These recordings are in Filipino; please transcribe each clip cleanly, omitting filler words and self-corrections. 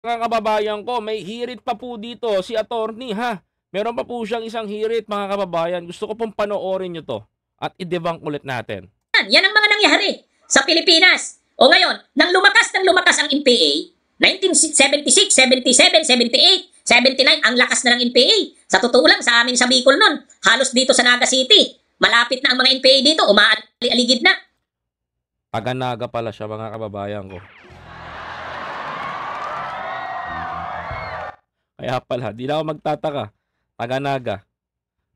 Mga kababayan ko, may hirit pa po dito si attorney ha. Meron pa po siyang isang hirit mga kababayan. Gusto ko pong panoorin nyo to at i-debunk ulit natin. Yan ang mga nangyari sa Pilipinas. O ngayon, nang lumakas ang NPA, 1976, 77, 78, 79, ang lakas na ng NPA. Sa totoo lang, sa amin sa Bicol nun, halos dito sa Naga City, malapit na ang mga NPA dito, umaaligid na. Taga-Naga pala siya mga kababayan ko. Kaya pala, di na ako magtataka. Taga-Naga.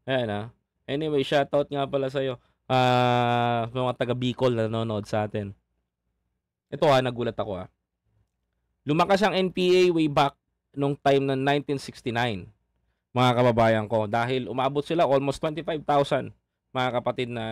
Ayan ha. Anyway, shoutout nga pala sa'yo. Mga taga-Bicol na nanonood sa atin. Ito ha, nagulat ako ha. Lumakas ang NPA way back nung time ng 1969. Mga kababayan ko. Dahil umabot sila almost 25,000 mga kapatid na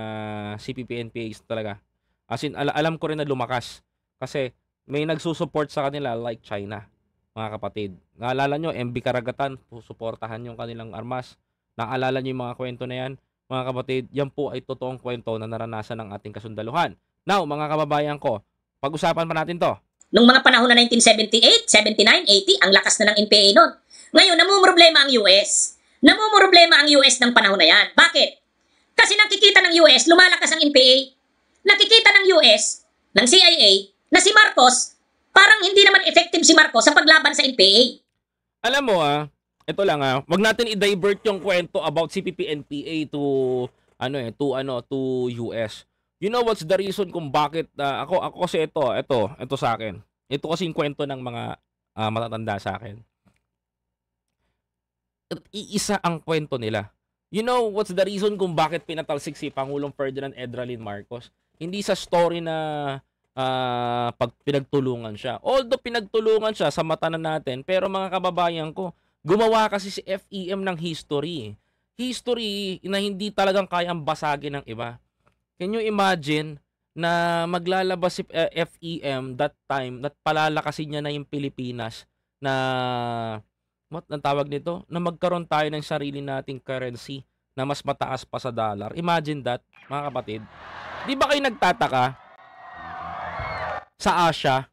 CPP-NPAs talaga. As in, alam ko rin na lumakas. Kasi may nagsusupport sa kanila like China. Mga kapatid. Naalala nyo, MB Karagatan, suportahan yung kanilang armas. Naalala nyo yung mga kwento na yan. Mga kapatid, yan po ay totoong kwento na naranasan ng ating kasundaluhan. Now, mga kababayan ko, pag-usapan pa natin to. Nung mga panahon na 1978, 79, 80, ang lakas na ng NPA nun. Ngayon, namumroblema ang US. Namumroblema ang US ng panahon na yan. Bakit? Kasi nakikita ng US, lumalakas ang NPA. Nakikita ng US, ng CIA, na si Marcos, parang hindi naman effective si Marcos sa paglaban sa NPA. Alam mo ito lang wag natin i-divert yung kwento about CPP-NPA to US. You know what's the reason kung bakit ako kasi ito sa akin. Ito kasi yung kwento ng mga matatanda sa akin. Iisa ang kwento nila. You know what's the reason kung bakit pinatalsik si Pangulong Ferdinand Edralin Marcos? Hindi sa story na pag pinagtulungan siya. Although pinagtulungan siya sa mata na natin, pero mga kababayan ko, gumawa kasi si FEM ng history. History na hindi talagang kayang basagin ng iba. Can you imagine na maglalabas si FEM that time, that palalakasin niya na yung Pilipinas na ang tawag nito? Na magkaroon tayo ng sarili nating currency na mas mataas pa sa dollar. Imagine that, mga kapatid. Di ba kayo nagtataka sa Asia?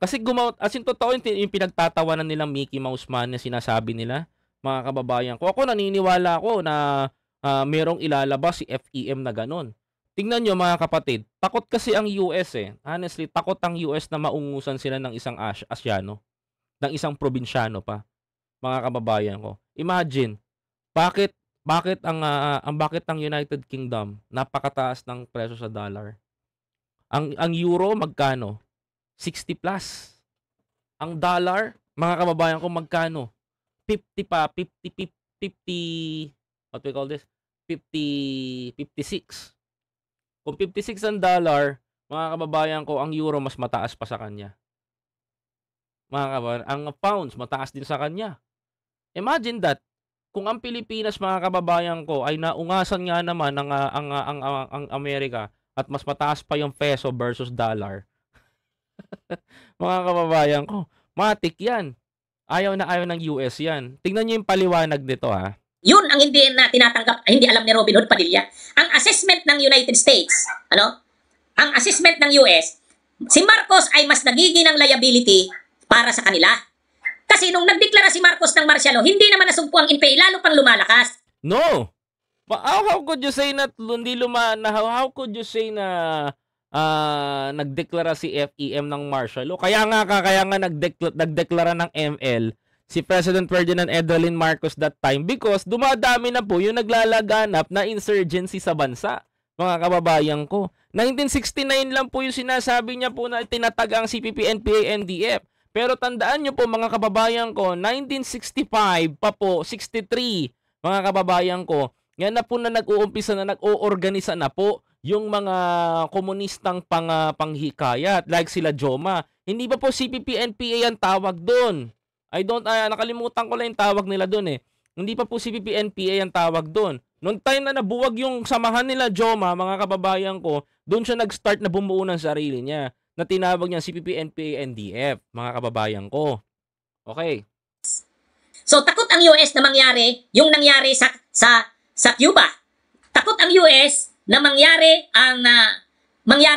Kasi as in totoo yung pinagtatawanan nilang Mickey Mouse Man na sinasabi nila, mga kababayan ko. Ako naniniwala ako na merong ilalabas si FEM na ganun. Tingnan nyo mga kapatid, takot kasi ang US Honestly, takot ang US na maungusan sila ng isang Asyano, ng isang probinsyano pa. Mga kababayan ko. Imagine, bakit ang United Kingdom napakataas ng presyo sa dollar? Ang euro magkano? 60 plus. Ang dollar, mga kababayan ko, magkano? 50 pa, 50, what we call this? 56. Kung 56 ang dollar, mga kababayan ko, ang euro mas mataas pa sa kanya. Mga kababayan, ang pounds mataas din sa kanya. Imagine that. Kung ang Pilipinas, mga kababayan ko, ay naungasan nga naman ang Amerika at mas mataas pa yung peso versus dollar. Mga kababayan ko, matik yan. Ayaw na ayaw ng US yan. Tingnan nyo yung paliwanag nito Yun ang hindi na tinatanggap, hindi alam ni Robin Hood Padilla. Ang assessment ng United States, ang assessment ng US, si Marcos ay mas nagiging ng liability para sa kanila. Kasi nung nagdeklara si Marcos ng martial law, hindi naman nasugpo ang NPA, lalo pang lumalakas. No! How could you say na hindi how could you say na nagdeklara si FEM ng martial law? Kaya nga nagdeklara ng ML si President Ferdinand Edralin Marcos that time because dumadami na po yung naglalaganap na insurgency sa bansa. Mga kababayan ko, 1969 lang po yung sinasabi niya po na tinatag ang CPP-NPA, NDF. Pero tandaan nyo po mga kababayan ko, 1965 pa po, 63 mga kababayan ko, yan na po na nag-uumpisa na nag-oorganisa na po yung mga komunistang panghikayat like sila Joma. Hindi ba po CPP-NPA ang tawag doon? Nakalimutan ko lang yung tawag nila doon Hindi pa po CPP-NPA ang tawag doon. Noong time na nabuwag yung samahan nila Joma, mga kababayan ko, doon siya nag-start na bumuo ng sarili niya na tinawag niya CPP-NPA, NDF, mga kababayan ko. Okay. So takot ang US na mangyari yung nangyari sa Cuba. Takot ang US na mangyari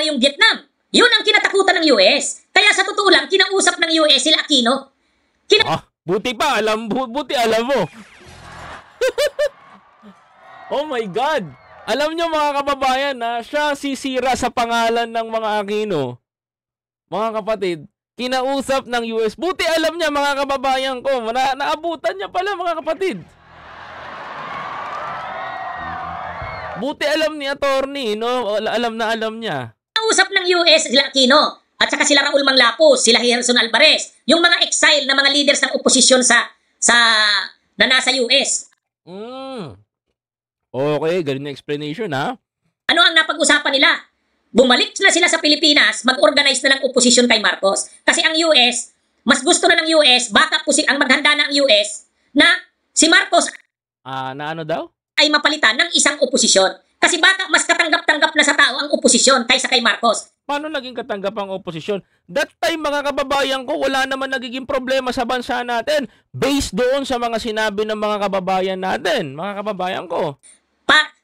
yung Vietnam. Yun ang kinatakutan ng US. Kaya sa totoo lang, kinausap ng US sila Aquino. Buti pa, buti alam mo. Oh my God! Alam nyo mga kababayan na siya sisira sa pangalan ng mga Aquino. Mga kapatid, kinausap ng US. Buti alam niya mga kababayan ko. Naabutan niya pala mga kapatid. Buti alam ni attorney, no? Alam niya. Kinausap ng US sila Aquino. At saka sila Raul Manglapos, sila Gerson Alvarez, yung mga exile na mga leaders ng oposisyon na nasa US. Okay, ganun na explanation ha. Ano ang napag-usapan nila? Bumalik na sila sa Pilipinas, mag-organize na ng oposisyon kay Marcos. Kasi ang US, mas gusto na ng US, baka po ang maghanda na ang US, na si Marcos na ano daw? Ay mapalitan ng isang oposisyon. Kasi baka mas katanggap-tanggap na sa tao ang oposisyon kaysa kay Marcos. Paano naging katanggap ang oposisyon? That time mga kababayan ko, wala naman nagiging problema sa bansa natin based doon sa mga sinabi ng mga kababayan natin, mga kababayan ko.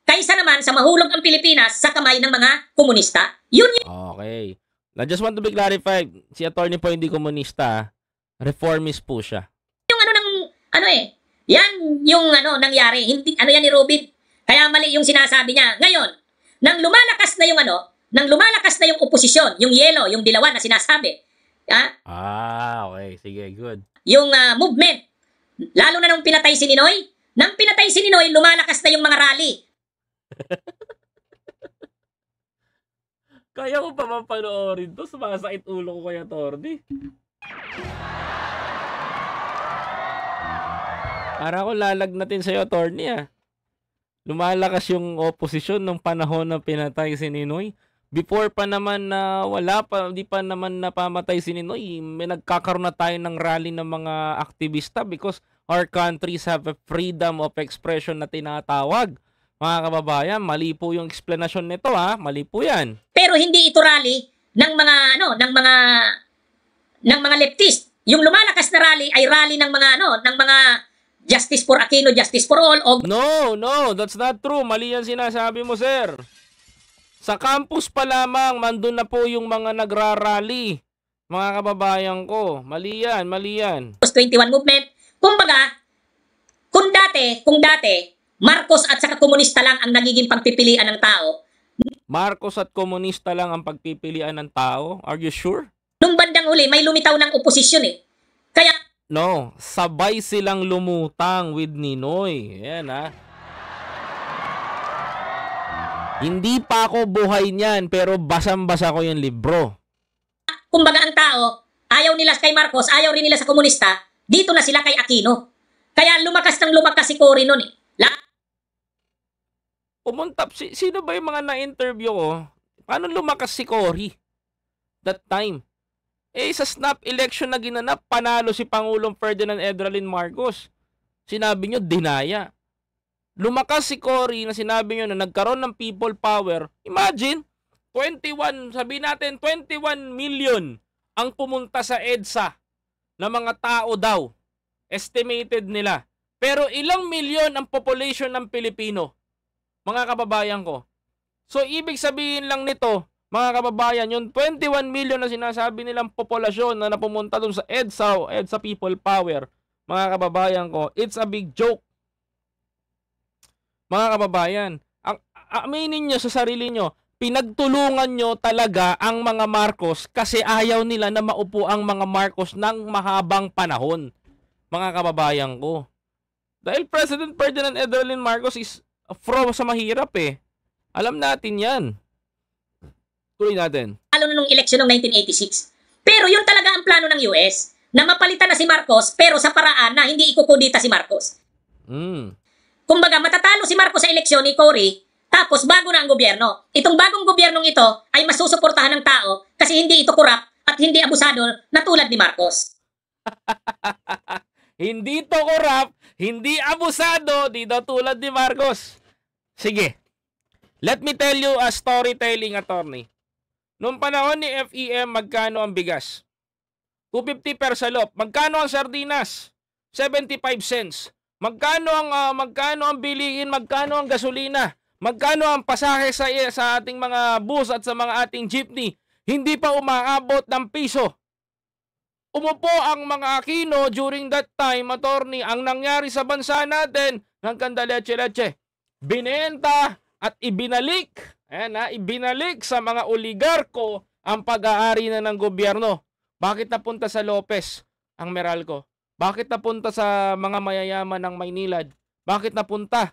Kaysa naman sa mahulog ang Pilipinas sa kamay ng mga komunista. Okay. I just want to be clarified, si attorney po hindi komunista, reformist po siya. Yan yung nangyari. Hindi, yan ni Robin. Kaya mali yung sinasabi niya. Ngayon, nang lumalakas na yung oposisyon, yung yellow, yung dilawan na sinasabi. Okay. Sige, good. Yung movement, lalo na nung pinatay si Ninoy, lumalakas na yung mga rally. Kaya ko pa mapanoorin to, sumasakit ulo ko kaya, Tordi. Para ko lalagnatin sa'yo, attorney Lumalakas yung oposisyon nung panahon na pinatay si Ninoy. Before pa naman na di pa naman napamatay si Ninoy, may nagkakaroon na tayo ng rally ng mga aktivista because our countries have a freedom of expression na tinatawag. Mga kababayan, mali po yung explanation nito mali po yan. Pero hindi ito rally ng mga leftist. Yung lumalakas na rally ay rally ng mga Justice for Aquino, Justice for All. No, that's not true. Mali yan sinasabi mo, sir. Sa campus pa lamang, mandun na po yung mga nagrarally. Mga kababayan ko, mali yan. 21 movement. Kumbaga, kung dati, Marcos at saka komunista lang ang nagiging pagpipilian ng tao. Marcos at komunista lang ang pagpipilian ng tao? Are you sure? Nung bandang huli, may lumitaw ng oposisyon Kaya no, sabay silang lumutang with Ninoy. Ayan Hindi pa ako buhay niyan, pero basang-basa ko yung libro. Kumbaga ang tao, ayaw nila kay Marcos, ayaw rin nila sa komunista, dito na sila kay Aquino. Kaya lumakas si Cory noon Sino ba yung mga na-interview ko? Paano lumakas si Cory? That time. Sa snap election na ginanap, panalo si Pangulong Ferdinand Edralin Marcos. Sinabi nyo, dinaya. Lumakas si Cory na sinabi nyo na nagkaroon ng people power. Imagine, 21 million ang pumunta sa EDSA na mga tao daw. Estimated nila. Pero ilang milyon ang population ng Pilipino? Mga kababayan ko. So, ibig sabihin lang nito, mga kababayan, yung 21 million na sinasabi nilang populasyon na napumunta dun sa EDSA People Power, mga kababayan ko, it's a big joke. Mga kababayan, aminin nyo sa sarili nyo, pinagtulungan nyo talaga ang mga Marcos kasi ayaw nila na maupo ang mga Marcos ng mahabang panahon. Mga kababayan ko. Dahil President Ferdinand Edralin Marcos is sa mahirap Alam natin yan. Tuloy natin. Lalo na nung eleksyon ng 1986. Pero yun talaga ang plano ng US, na mapalitan na si Marcos, pero sa paraan na hindi ikukudita si Marcos. Kumbaga, matatalo si Marcos sa eleksyon ni Cory, tapos bago na ang gobyerno. Itong bagong gobyernong ito ay masusuportahan ng tao kasi hindi ito korap at hindi abusado na tulad ni Marcos. Hindi ito korap, hindi abusado, di daw tulad ni Marcos. Sige. Let me tell you a storytelling, attorney. Noong panahon ni FEM, magkano ang bigas? 250 per salop. Magkano ang sardinas? 75 cents. Magkano ang bilihin? Magkano ang gasolina? Magkano ang pasahe sa ating mga bus at sa mga ating jeepney? Hindi pa umaabot ng piso. Umupo ang mga Aquino during that time, attorney, ang nangyari sa bansa natin, hanggang leche-leche, binenta at ibinalik, ibinalik sa mga oligarko ang pag-aari na ng gobyerno. Bakit napunta sa Lopez ang Meralco? Bakit napunta sa mga mayayaman ng Maynilad? Bakit napunta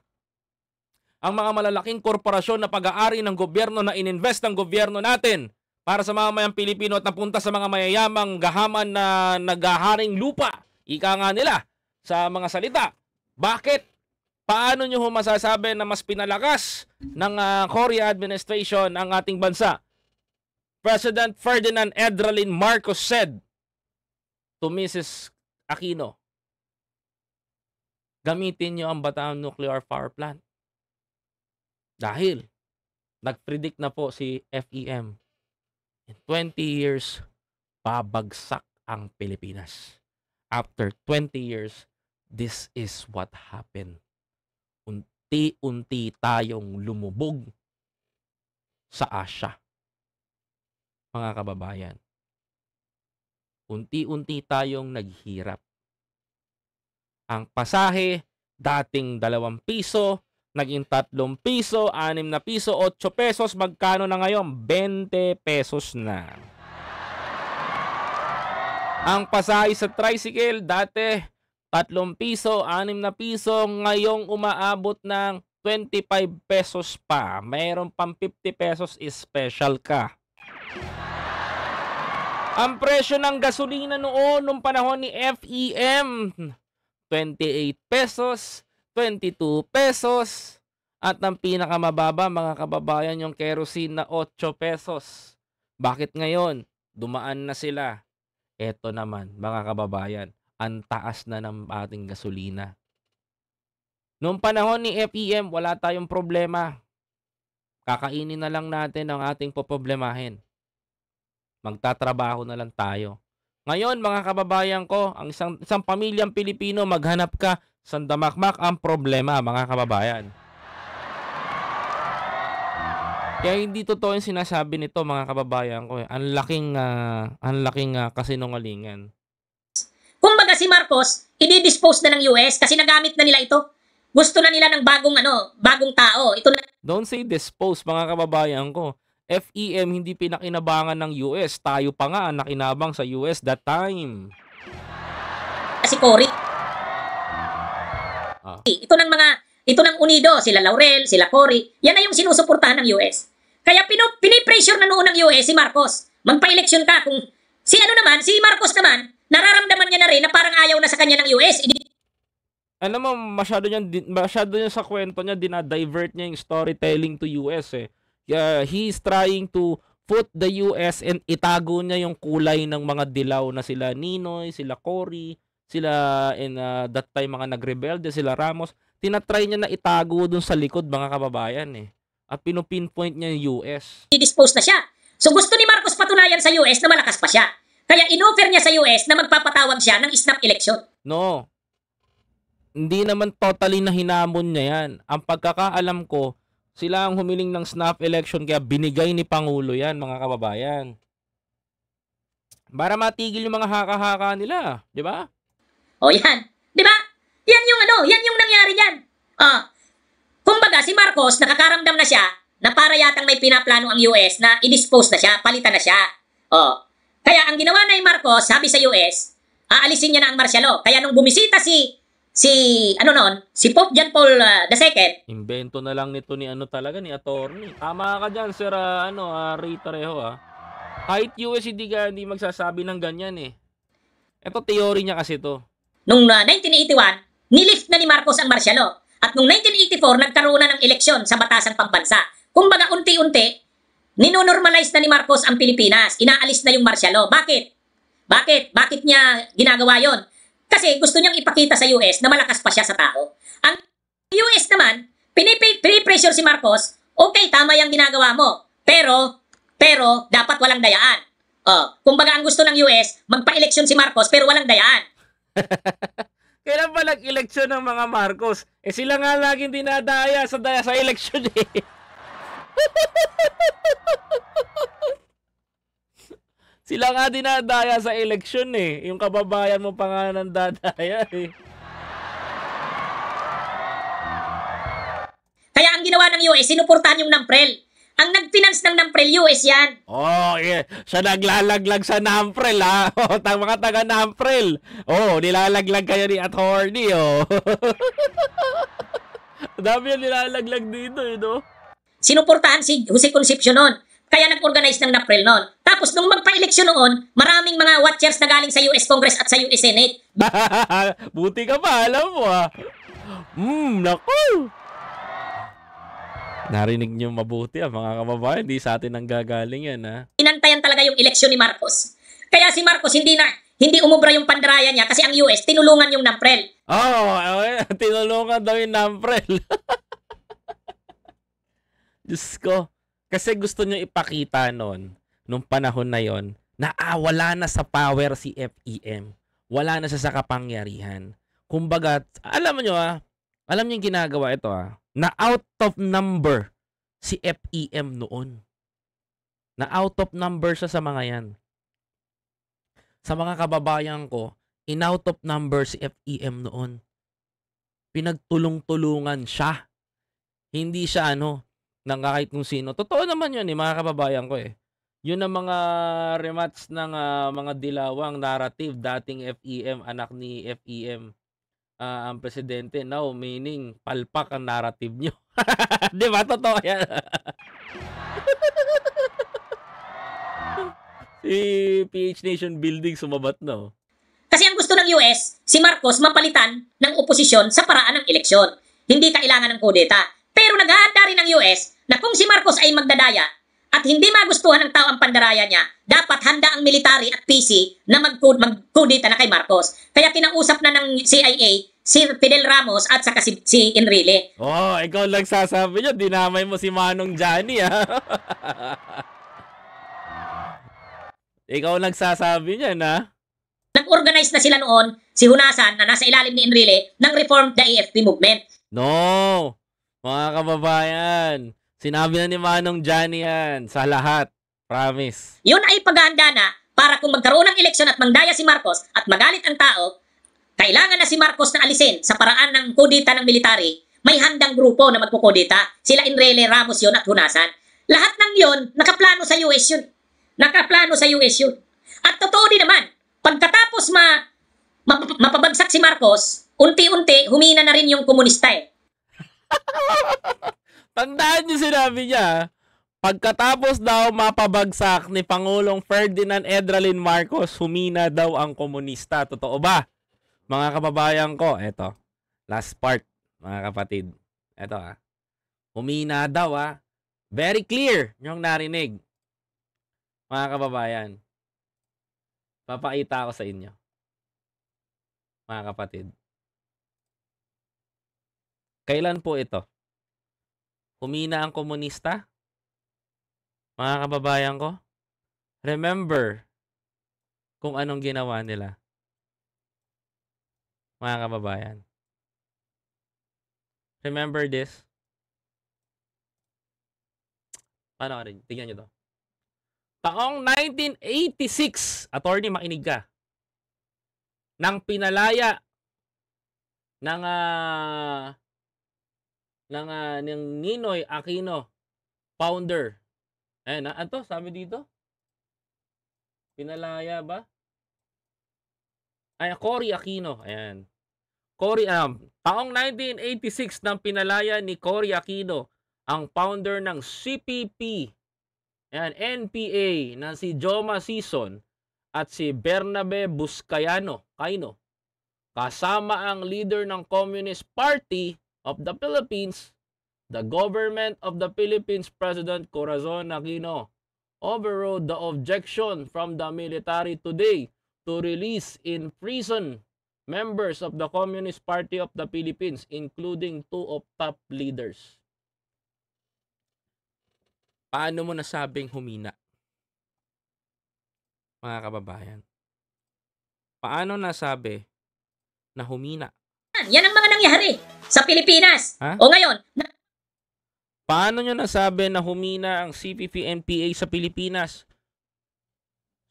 ang mga malalaking korporasyon na pag-aari ng gobyerno na ininvest ng gobyerno natin para sa mamamayang Pilipino at napunta sa mga mayayamang gahaman na naghaharing lupa? Ika nga nila sa mga salita. Bakit? Paano nyo masasabi na mas pinalakas ng Cory administration ang ating bansa? President Ferdinand Edralin Marcos said to Mrs. Aquino, gamitin nyo ang Bataan Nuclear Power Plant. Dahil nag-predict na po si FEM, in 20 years, babagsak ang Pilipinas. After 20 years, this is what happened. Unti-unti tayong lumubog sa Asia. Mga kababayan, unti-unti tayong naghirap. Ang pasahe, dating 2 piso, naging 3 piso, 6 na piso, 8 pesos, magkano na ngayon? 20 pesos na. Ang pasahe sa tricycle, dati 3 piso, 6 na piso, ngayong umaabot ng 25 pesos pa. Mayroon pang 50 pesos, special ka. Ang presyo ng gasolina noon, nung panahon ni FEM, 28 pesos, 22 pesos, at ang pinakamababa, mga kababayan, yung kerosene na 8 pesos. Bakit ngayon? Dumaan na sila. Eto naman, mga kababayan, ang taas na ng ating gasolina. Noong panahon ni FEM, wala tayong problema. Kakainin na lang natin ang ating poproblemahin. Magtatrabaho na lang tayo. Ngayon, mga kababayan ko, ang isang pamilyang Pilipino, maghanap ka, sandamakmak ang problema, mga kababayan. Kaya hindi totoo yung sinasabi nito, mga kababayan ko. Ang laking kasinungalingan. Kumbaga si Marcos, i-dispose na ng US kasi nagamit na nila ito. Gusto na nila ng bagong tao. Ito na. Don't say dispose, mga kababayan ko. FEM hindi pinakinabangan ng US. Tayo pa nga ang nakinabang sa US that time. Si Cory. Ito ng Unido, sila Laurel, sila Cory. Yan na yung sinusuportahan ng US. Kaya pinipressure na noon ng US si Marcos. Magpa-eleksyon ka kung si Marcos naman, nararamdaman niya na rin na parang ayaw na sa kanya ng US. Alam mo, masyado niya sa kwento niya, dinadivert niya yung storytelling to US eh. He's trying to put the US and itago niya yung kulay ng mga dilaw na sila Ninoy, sila Cory, sila that time mga nagrebelde, sila Ramos. Tinatry niya na itago dun sa likod, mga kababayan eh. At pinupinpoint niya yung US. I-dispose na siya. So gusto ni Marcos patunayan sa US na malakas pa siya. Kaya inoffer niya sa US na magpapatawag siya ng snap election. No. Hindi naman totally na hinamon niya yan. Ang pagkakaalam ko, sila ang humiling ng snap election kaya binigay ni Pangulo yan, mga kababayan. Para matigil yung mga haka-haka nila, di ba? O yan, di ba? Yan yung nangyari diyan. Kumbaga si Marcos nakakaramdam na siya na para yatang may pinaplano ang US na i-dispose na siya, palitan na siya. Kaya ang ginawa na ni Marcos, sabi sa US, aalisin niya na ang martial law. Kaya nung bumisita si Pope John Paul II. Invento na lang nito ni ni attorney. Tama ka dyan, Sir Ray Tarejo Kahit US hindi magsasabi ng ganyan eh. Ito teory niya kasi to. Nung 1981, nilift na ni Marcos ang martial law. At nung 1984, nagkaroon na ng eleksyon sa batasan pambansa. Kumbaga unti-unti, ninonormalize na ni Marcos ang Pilipinas. Inaalis na yung martial law. Bakit? Bakit niya ginagawa yon? Kasi gusto niyang ipakita sa US na malakas pa siya sa tao. Ang US naman, pinipressure si Marcos, okay, tama yung ginagawa mo. Pero, dapat walang dayaan. Kumbaga ang gusto ng US, magpa-eleksyon si Marcos pero walang dayaan. Kailan ba nag-eleksyon ng mga Marcos? Sila nga laging dinadaya sa eleksyon eh. Sila nga dinadaya sa eleksyon eh. Yung kababayan mo pa nga nang dadaya eh. Kaya ang ginawa ng US, sinuportahan yung NAMPREL. Ang nag-finance ng NAMPREL, US yan. Oh, yeah. Siya naglalaglag sa NAMPREL, ha? Oh, mga taga NAMPREL. Oh, nilalaglag kayo ni attorney, oh. Dami yung nilalaglag dito, eh, no? Sinuportahan si Jose Concepcion noon. Kaya nag-organize ng NAMPREL noon. Tapos nung magpa-eleksyon noon, maraming mga watchers na galing sa US Congress at sa US Senate. Buti ka pa, alam mo, ha? Naku! Narinig niyo mabuti, mga kababayan. Hindi sa atin ang gagaling yan, ha? Inantayan talaga yung eleksyon ni Marcos. Kaya si Marcos hindi umubra yung pandaraya niya kasi ang US tinulungan yung NAMPREL. Tinulungan daw yung NAMPREL. Diyos ko. Kasi gusto nyo ipakita nung panahon na yon, na wala na sa power si FEM. Wala na sa kapangyarihan. Kumbaga, alam nyo alam nyo yung ginagawa ito na out of number si FEM noon. Na out of number siya sa mga yan. Sa mga kababayan ko, in out of number si FEM noon. Pinagtulong-tulungan siya. Hindi siya ng kahit kung sino. Totoo naman yun mga kababayan ko eh. Yun ang mga remats ng mga dilawang narrative. Dating FEM, anak ni FEM. Ang presidente now, meaning palpak ang narrative nyo. Di ba? Totoo yan. Si PH Nation Building sumabat na. Kasi ang gusto ng US, si Marcos mapalitan ng oposisyon sa paraan ng eleksyon. Hindi kailangan ng kudeta. Pero naghahanda rin ng US na kung si Marcos ay magdadaya at hindi magustuhan ng tao ang pandaraya niya, dapat handa ang military at PC na magkudeta na kay Marcos. Kaya kinausap na ng CIA si Fidel Ramos at saka si Enrile. Oh, ikaw lang sasabi niyo, dinamay mo si Manong Johnny, ha? Ikaw lang sasabi niya, na? Nag-organize na sila noon, si Hunasan na nasa ilalim ni Enrile, ng Reform the AFP movement. No! Mga kababayan, sinabi na ni Manong Johnny yan sa lahat. Promise. Yun ay paghahanda na para kung magkaroon ng eleksyon at mangdaya si Marcos at magalit ang tao, kailangan na si Marcos na alisin sa paraan ng kudeta ng military. May handang grupo na magkukudeta. Sila Enrile, Ramos yun at Hunasan. Lahat ng yun, nakaplano sa US yun. Nakaplano sa US yun. At totoo din naman, pagkatapos mapabagsak si Marcos, unti-unti humina na rin yung komunista eh. Tandaan niyo sinabi niya, pagkatapos daw mapabagsak ni Pangulong Ferdinand Edralin Marcos, humina daw ang komunista. Totoo ba? Mga kababayan ko, eto. Last part, mga kapatid. Eto humina daw Very clear yung narinig. Mga kababayan. Papakita ko sa inyo. Mga kapatid. Kailan po ito? Humina ang komunista? Mga kababayan ko? Remember kung anong ginawa nila. Mga kababayan. Remember this? Paano rin? Tingnan nyo to. Taong 1986, attorney, makinig ka, nang pinalaya ng Ninoy Aquino, founder. Ayan, ano sabi dito? Pinalaya ba? Ay, Cory Aquino. Ayan. Taong 1986 nang pinalaya ni Cory Aquino, ang founder ng CPP, ayan, NPA, na si Joma Sison at si Bernabe Buscayano, kasama ang leader ng Communist Party of the Philippines, the government of the Philippines President Corazon Aquino overrode the objection from the military today to release in prison members of the Communist Party of the Philippines, including 2 of top leaders. Paano mo nasabing humina? Mga kababayan. Paano nasabi na humina? Yan ang mga nangyari sa Pilipinas. O ngayon, paano nyo nasabi na humina ang CPP-NPA sa Pilipinas?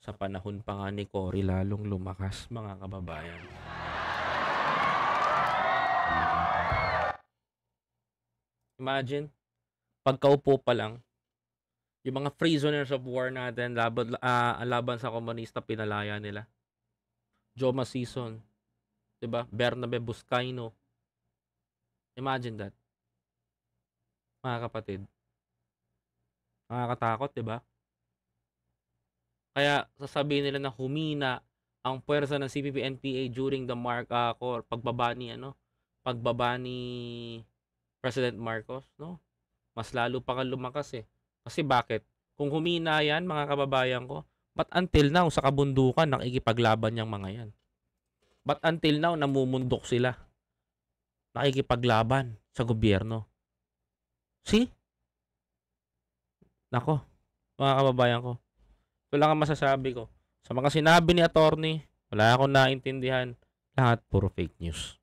Sa panahon pa nga ni Cory, lalong lumakas, mga kababayan. Imagine, pagkaupo pa lang, yung mga prisoners of war natin, laban sa komunista, pinalaya nila. Joma Sison, diba? Bernabe Buscaino. Imagine that. Mga kapatid. Nakakatakot, diba? Kaya sasabihin nila na humina ang puwersa ng CPP-NPA during the pagbaba ni President Marcos, no? Mas lalo pa kang lumakas eh. Kasi bakit? Kung humina yan, mga kababayan ko, but until now, sa kabundukan, nakikipaglaban yung mga yan. But until now, namumundok sila. Nakikipaglaban sa gobyerno. See? Nako, mga kababayan ko. Ito lang ang masasabi ko. Sa mga sinabi ni attorney, wala akong naintindihan. Lahat puro fake news.